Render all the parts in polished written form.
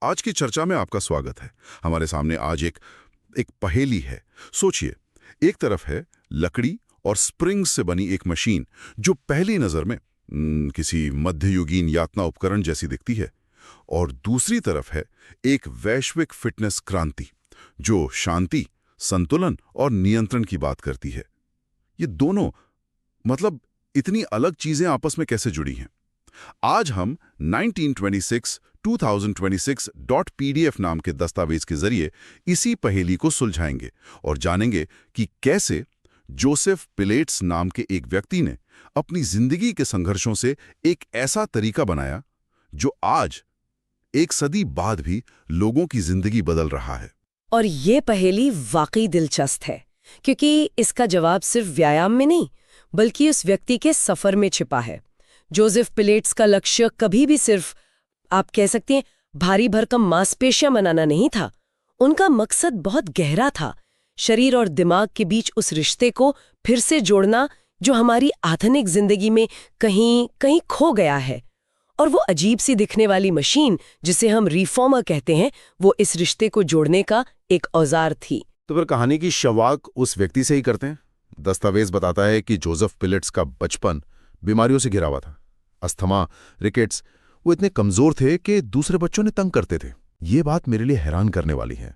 आज की चर्चा में आपका स्वागत है। हमारे सामने आज एक पहेली है। सोचिए, एक तरफ है लकड़ी और स्प्रिंग्स से बनी एक मशीन जो पहली नज़र में किसी मध्ययुगीन यातना उपकरण जैसी दिखती है, और दूसरी तरफ है एक वैश्विक फिटनेस क्रांति जो शांति, संतुलन और नियंत्रण की बात करती है। ये दोनों मतलब इतनी अलग चीजें आपस में कैसे जुड़ी हैं? आज हम 2026 नाम के दस्तावेज के जरिए इसी पहेली को सुलझाएंगे और जानेंगे कि कैसे जोसेफ पिलेट्स नाम के एक व्यक्ति ने अपनी जिंदगी के संघर्षों से एक ऐसा तरीका बनाया जो आज एक सदी बाद भी लोगों की जिंदगी बदल रहा है। और ये पहेली वाकई दिलचस्प है, क्योंकि इसका जवाब सिर्फ व्यायाम में नहीं बल्कि उस व्यक्ति के सफर में छिपा है। जोसेफ पिलेट्स का लक्ष्य कभी भी सिर्फ, आप कह सकते हैं, भारी भरकम मांसपेशियां बनाना नहीं था। उनका मकसद बहुत गहरा था, शरीर और दिमाग के बीच उस रिश्ते को फिर से जोड़ना जो हमारी आधुनिक जिंदगी में कहीं कहीं खो गया है। और वो अजीब सी दिखने वाली मशीन जिसे हम रिफॉर्मर कहते हैं, वो इस रिश्ते को जोड़ने का एक औजार थी। तो फिर कहानी की शुरुआत उस व्यक्ति से ही करते हैं। दस्तावेज बताता है कि जोसेफ पिलेट्स का बचपन बीमारियों से घिरा हुआ था। अस्थमा, रिकेट्स, वो इतने कमजोर थे कि दूसरे बच्चों ने तंग करते थे। ये बात मेरे लिए हैरान करने वाली है।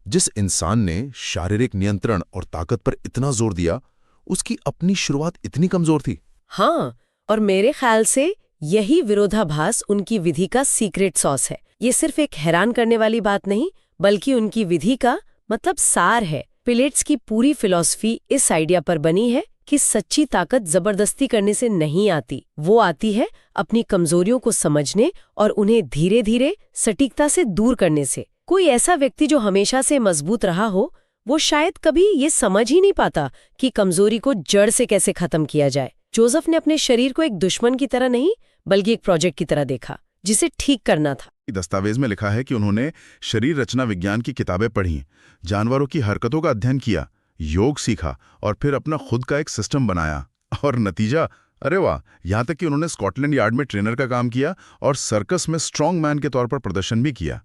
जिस इंसान ने शारीरिक नियंत्रण और ताकत पर इतना जोर दिया, उसकी अपनी शुरुआत इतनी कमजोर थी। हाँ, और मेरे ख्याल से यही विरोधाभास उनकी विधि का सीक्रेट सॉस है। ये सिर्फ एक हैरान करने वाली बात नहीं, बल्कि उनकी विधि का मतलब सार है। पिलेट्स की पूरी फिलॉसफी इस आइडिया पर बनी है कि सच्ची ताकत जबरदस्ती करने से नहीं आती, वो आती है अपनी कमजोरियों को समझने और उन्हें धीरे धीरे सटीकता से दूर करने से। कोई ऐसा व्यक्ति जो हमेशा से मजबूत रहा हो, वो शायद कभी ये समझ ही नहीं पाता कि कमजोरी को जड़ से कैसे खत्म किया जाए। जोसेफ ने अपने शरीर को एक दुश्मन की तरह नहीं बल्कि एक प्रोजेक्ट की तरह देखा जिसे ठीक करना था। दस्तावेज में लिखा है कि उन्होंने शरीर रचना विज्ञान की किताबें पढ़ी, जानवरों की हरकतों का अध्ययन किया, योग सीखा और फिर अपना खुद का एक सिस्टम बनाया। और नतीजा, अरे वाह, यहां तक कि उन्होंने स्कॉटलैंड यार्ड में ट्रेनर का काम किया और सर्कस में स्ट्रॉन्ग मैन के तौर पर प्रदर्शन भी किया।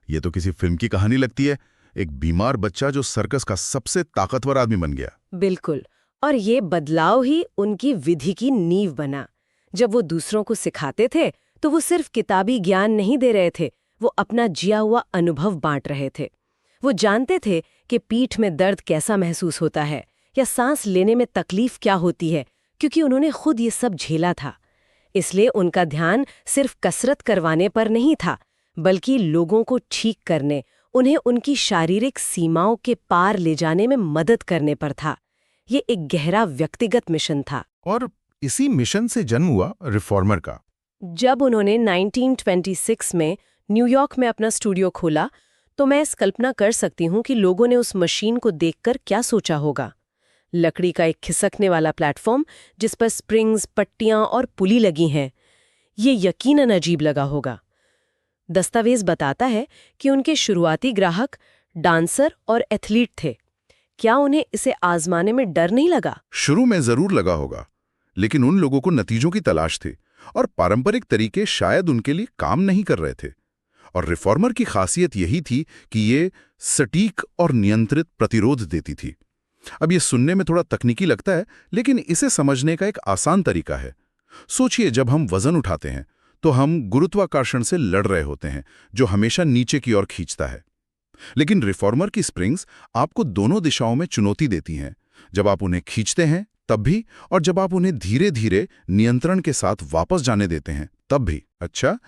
ये तो किसी फिल्म की कहानी लगती है। एक बीमार बच्चा जो सर्कस का सबसे ताकतवर आदमी बन गया। बिल्कुल, और ये बदलाव ही उनकी विधि की नींव बना। जब वो दूसरों को सिखाते थे तो वो सिर्फ किताबी ज्ञान नहीं दे रहे थे, वो अपना जिया हुआ अनुभव बांट रहे थे। वो जानते थे कि पीठ में दर्द कैसा महसूस होता है या सांस लेने में तकलीफ क्या होती है, क्योंकि उन्होंने खुद ये सब झेला था। इसलिए उनका ध्यान सिर्फ कसरत करवाने पर नहीं था, बल्कि लोगों को ठीक करने, उन्हें उनकी शारीरिक सीमाओं के पार ले जाने में मदद करने पर था। ये एक गहरा व्यक्तिगत मिशन था। और इसी मिशन से जन्म हुआ रिफॉर्मर का। जब उन्होंने 1926 में न्यूयॉर्क में अपना स्टूडियो खोला, तो मैं इस कल्पना कर सकती हूँ कि लोगों ने उस मशीन को देखकर क्या सोचा होगा। लकड़ी का एक खिसकने वाला प्लेटफॉर्म जिस पर स्प्रिंग्स, पट्टियां और पुली लगी हैं, ये यकीनन अजीब लगा होगा। दस्तावेज बताता है कि उनके शुरुआती ग्राहक डांसर और एथलीट थे। क्या उन्हें इसे आजमाने में डर नहीं लगा? शुरू में जरूर लगा होगा, लेकिन उन लोगों को नतीजों की तलाश थी और पारंपरिक तरीके शायद उनके लिए काम नहीं कर रहे थे। और रिफॉर्मर की खासियत यही थी कि ये सटीक और नियंत्रित प्रतिरोध देती थी। अब ये सुनने में थोड़ा तकनीकी लगता है, लेकिन इसे समझने का एक आसान तरीका है। सोचिए, जब हम वजन उठाते हैं तो हम गुरुत्वाकर्षण से लड़ रहे होते हैं जो हमेशा नीचे की ओर खींचता है। लेकिन रिफॉर्मर की स्प्रिंग्स आपको दोनों दिशाओं में चुनौती देती हैं, जब आप उन्हें खींचते हैं तब भी, और जब आप उन्हें धीरे धीरे नियंत्रण के साथ वापस जाने देते हैं तब भी। अच्छा,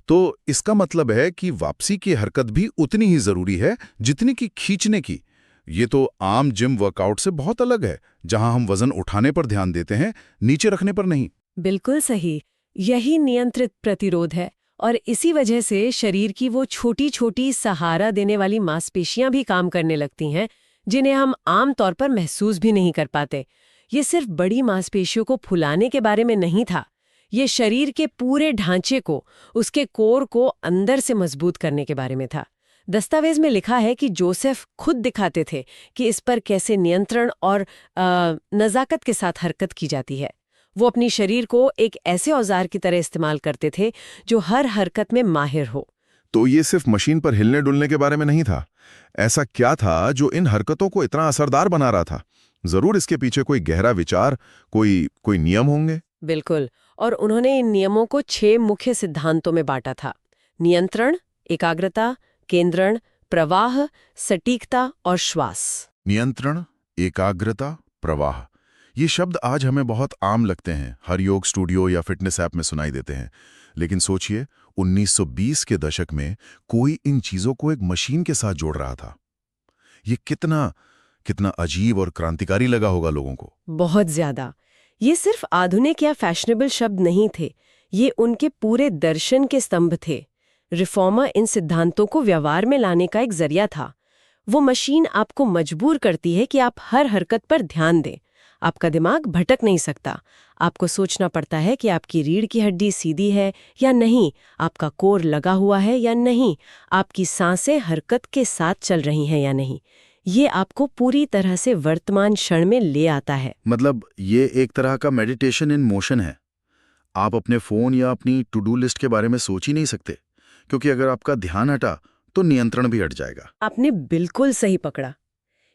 तो इसका मतलब है कि वापसी की हरकत भी उतनी ही जरूरी है जितनी कि खींचने की। ये तो आम जिम वर्कआउट से बहुत अलग है, जहां हम वजन उठाने पर ध्यान देते हैं, नीचे रखने पर नहीं। बिल्कुल सही, यही नियंत्रित प्रतिरोध है। और इसी वजह से शरीर की वो छोटी छोटी सहारा देने वाली मांसपेशियां भी काम करने लगती हैं, जिन्हें हम आम तौर पर महसूस भी नहीं कर पाते। ये सिर्फ बड़ी मांसपेशियों को फुलाने के बारे में नहीं था, ये शरीर के पूरे ढांचे को, उसके कोर को अंदर से मजबूत करने के बारे में था। दस्तावेज में लिखा है कि जोसेफ खुद दिखाते थे कि इस पर कैसे नियंत्रण और नज़ाकत के साथ हरकत की जाती है। वो अपनी शरीर को एक ऐसे औजार की तरह इस्तेमाल करते थे जो हर हरकत में माहिर हो। तो ये सिर्फ मशीन पर हिलने डुलने के बारे में नहीं था। ऐसा क्या था जो इन हरकतों को इतना असरदार बना रहा था? जरूर इसके पीछे कोई गहरा विचार, कोई नियम होंगे। बिल्कुल। और उन्होंने इन नियमों को 6 मुख्य सिद्धांतों में बांटा था: नियंत्रण, एकाग्रता, केंद्रण, प्रवाह, सटीकता और श्वास। नियंत्रण, एकाग्रता, प्रवाह, ये शब्द आज हमें बहुत आम लगते हैं, हर योग स्टूडियो या फिटनेस ऐप में सुनाई देते हैं। लेकिन सोचिए, 1920 के दशक में कोई इन चीजों को एक मशीन के साथ जोड़ रहा था। ये कितना अजीब और क्रांतिकारी लगा होगा लोगों को। बहुत ज्यादा। ये सिर्फ आधुनिक या फैशनेबल शब्द नहीं थे, ये उनके पूरे दर्शन के स्तंभ थे। रिफॉर्मर इन सिद्धांतों को व्यवहार में लाने का एक जरिया था। वो मशीन आपको मजबूर करती है कि आप हर हरकत पर ध्यान दें। आपका दिमाग भटक नहीं सकता। आपको सोचना पड़ता है कि आपकी रीढ़ की हड्डी सीधी है या नहीं, आपका कोर लगा हुआ है या नहीं, आपकी सांसें हरकत के साथ चल रही हैं या नहीं। ये आपको पूरी तरह से वर्तमान क्षण में ले आता है। मतलब ये एक तरह का मेडिटेशन इन मोशन है। आप अपने फोन या अपनी टू डू लिस्ट के बारे में सोच ही नहीं सकते, क्योंकि अगर आपका ध्यान हटा तो नियंत्रण भी हट जाएगा। आपने बिल्कुल सही पकड़ा।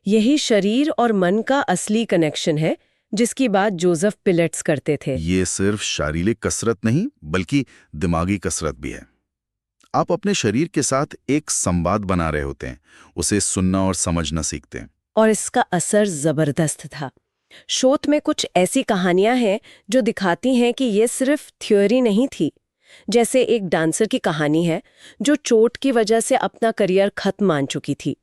यही शरीर और मन का असली कनेक्शन है, जिसकी बात जोसेफ पिलेट्स करते थे। ये सिर्फ शारीरिक कसरत नहीं, बल्कि दिमागी कसरत भी है। आप अपने शरीर के साथ एक संवाद बना रहे होते हैं, उसे सुनना और समझना सीखते हैं। और इसका असर जबरदस्त था। शोध में कुछ ऐसी कहानियां हैं जो दिखाती हैं कि ये सिर्फ थ्योरी नहीं थी। जैसे एक डांसर की कहानी है जो चोट की वजह से अपना करियर खत्म मान चुकी थी,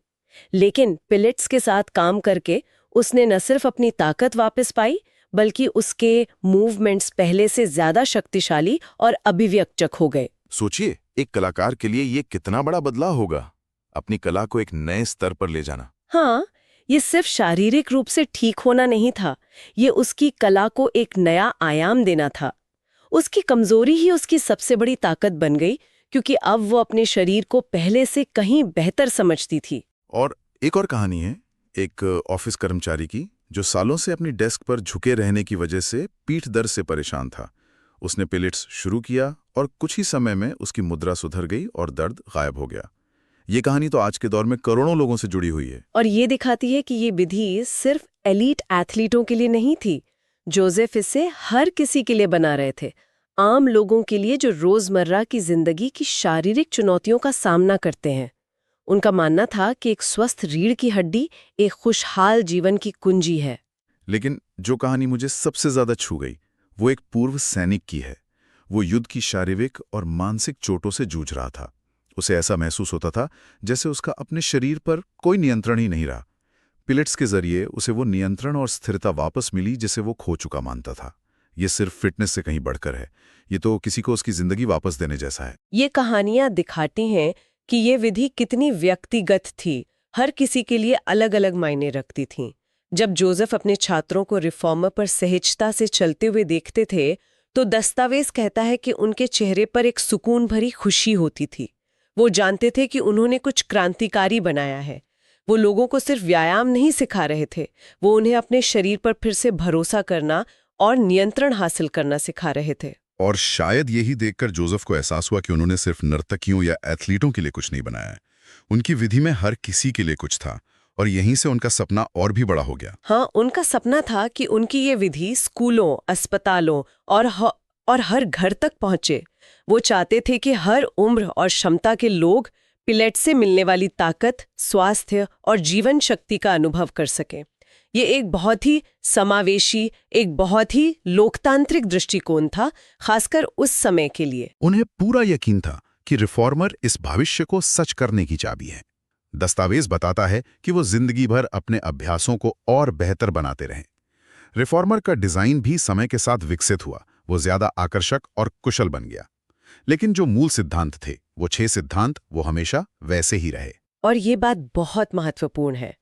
लेकिन पिलेट्स के साथ काम करके उसने न सिर्फ अपनी ताकत वापस पाई, बल्कि उसके मूवमेंट्स पहले से ज्यादा शक्तिशाली और अभिव्यक्तक हो गए। सोचिए, एक कलाकार के लिए ये कितना बड़ा बदलाव होगा, अपनी कला को एक नए स्तर पर ले जाना। हाँ, ये सिर्फ शारीरिक रूप से ठीक होना नहीं था, ये उसकी कला को एक नया आयाम देना था। उसकी कमजोरी ही उसकी सबसे बड़ी ताकत बन गई, क्योंकि अब वो अपने शरीर को पहले से कहीं बेहतर समझती थी। और एक और कहानी है एक ऑफिस कर्मचारी की, जो सालों से अपनी डेस्क पर झुके रहने की वजह से पीठ दर्द से परेशान था। उसने पिलेट्स शुरू किया और कुछ ही समय में उसकी मुद्रा सुधर गई और दर्द गायब हो गया। ये कहानी तो आज के दौर में करोड़ों लोगों से जुड़ी हुई है। और ये दिखाती है कि ये विधि सिर्फ एलीट एथलीटों के लिए नहीं थी। जोसेफ इसे हर किसी के लिए बना रहे थे, आम लोगों के लिए जो रोजमर्रा की जिंदगी की शारीरिक चुनौतियों का सामना करते हैं। उनका मानना था कि एक स्वस्थ रीढ़ की हड्डी एक खुशहाल जीवन की कुंजी है। लेकिन जो कहानी मुझे सबसे ज्यादा छू गई, वो एक पूर्व सैनिक की है। वो युद्ध की शारीरिक और मानसिक चोटों से जूझ रहा था। उसे ऐसा महसूस होता था जैसे उसका अपने शरीर पर कोई नियंत्रण ही नहीं रहा। पिलेट्स के जरिए उसे वो नियंत्रण और स्थिरता वापस मिली जिसे वो खो चुका मानता था। ये सिर्फ फिटनेस से कहीं बढ़कर है, ये तो किसी को उसकी जिंदगी वापस देने जैसा है। ये कहानियां दिखाती हैं कि ये विधि कितनी व्यक्तिगत थी, हर किसी के लिए अलग अलग मायने रखती थी। जब जोसेफ अपने छात्रों को रिफॉर्मर पर सहजता से चलते हुए देखते थे, तो दस्तावेज कहता है कि उनके चेहरे पर एक सुकून भरी खुशी होती थी। वो जानते थे कि उन्होंने कुछ क्रांतिकारी बनाया है। वो लोगों को सिर्फ व्यायाम नहीं सिखा रहे थे, वो उन्हें अपने शरीर पर फिर से भरोसा करना और नियंत्रण हासिल करना सिखा रहे थे। और शायद यही देखकर जोसेफ को एहसास हुआ कि उन्होंने सिर्फ नर्तकियों या एथलीटों के लिए कुछ नहीं बनाया है। उनकी विधि में हर किसी के लिए कुछ था, और यहीं से उनका सपना और भी बड़ा हो गया। हाँ, उनका सपना था कि उनकी ये विधि स्कूलों, अस्पतालों और हर घर तक पहुंचे। वो चाहते थे कि हर उम्र और क्षमता के लोग पिलेट्स से मिलने वाली ताकत, स्वास्थ्य और जीवन शक्ति का अनुभव कर सकें। ये एक बहुत ही समावेशी, एक बहुत ही लोकतांत्रिक दृष्टिकोण था, खासकर उस समय के लिए। उन्हें पूरा यकीन था कि रिफॉर्मर इस भविष्य को सच करने की चाबी है। दस्तावेज बताता है कि वो जिंदगी भर अपने अभ्यासों को और बेहतर बनाते रहे। रिफॉर्मर का डिजाइन भी समय के साथ विकसित हुआ, वो ज्यादा आकर्षक और कुशल बन गया। लेकिन जो मूल सिद्धांत थे, वो 6 सिद्धांत, वो हमेशा वैसे ही रहे। और ये बात बहुत महत्वपूर्ण है।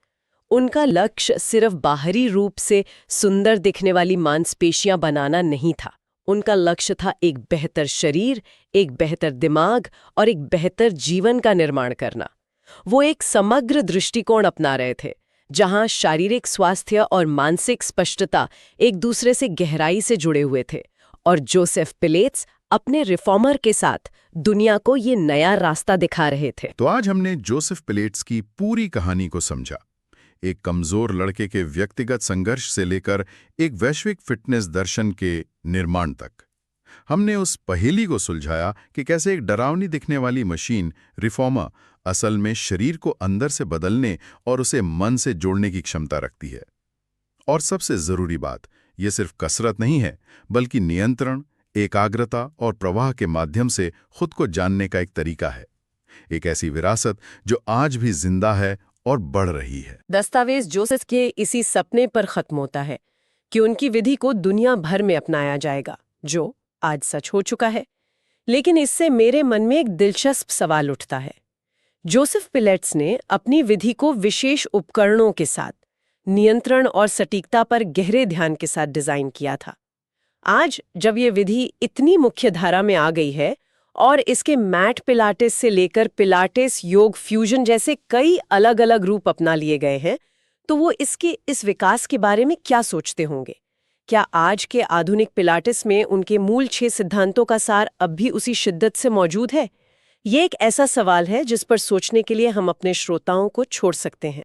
उनका लक्ष्य सिर्फ बाहरी रूप से सुंदर दिखने वाली मांसपेशियां बनाना नहीं था। उनका लक्ष्य था एक बेहतर शरीर, एक बेहतर दिमाग और एक बेहतर जीवन का निर्माण करना। वो एक समग्र दृष्टिकोण अपना रहे थे, जहां शारीरिक स्वास्थ्य और मानसिक स्पष्टता एक दूसरे से गहराई से जुड़े हुए थे। और जोसेफ पिलेट्स अपने रिफॉर्मर के साथ दुनिया को ये नया रास्ता दिखा रहे थे। तो आज हमने जोसेफ पिलेट्स की पूरी कहानी को समझा, एक कमजोर लड़के के व्यक्तिगत संघर्ष से लेकर एक वैश्विक फिटनेस दर्शन के निर्माण तक। हमने उस पहेली को सुलझाया कि कैसे एक डरावनी दिखने वाली मशीन रिफॉर्मर असल में शरीर को अंदर से बदलने और उसे मन से जोड़ने की क्षमता रखती है। और सबसे जरूरी बात, ये सिर्फ कसरत नहीं है, बल्कि नियंत्रण, एकाग्रता और प्रवाह के माध्यम से खुद को जानने का एक तरीका है। एक ऐसी विरासत जो आज भी जिंदा है और बढ़ रही है। दस्तावेज जोसेफ के इसी सपने पर खत्म होता है कि उनकी विधि को दुनिया भर में अपनाया जाएगा, जो आज सच हो चुका है। लेकिन इससे मेरे मन में एक दिलचस्प सवाल उठता है। जोसेफ पिलेट्स ने अपनी विधि को विशेष उपकरणों के साथ, नियंत्रण और सटीकता पर गहरे ध्यान के साथ डिजाइन किया था। आज जब ये विधि इतनी मुख्य धारा में आ गई है और इसके मैट पिलाटेस से लेकर पिलाटेस योग फ्यूजन जैसे कई अलग अलग रूप अपना लिए गए हैं, तो वो इसके इस विकास के बारे में क्या सोचते होंगे? क्या आज के आधुनिक पिलाटेस में उनके मूल 6 सिद्धांतों का सार अब भी उसी शिद्दत से मौजूद है? ये एक ऐसा सवाल है जिस पर सोचने के लिए हम अपने श्रोताओं को छोड़ सकते हैं।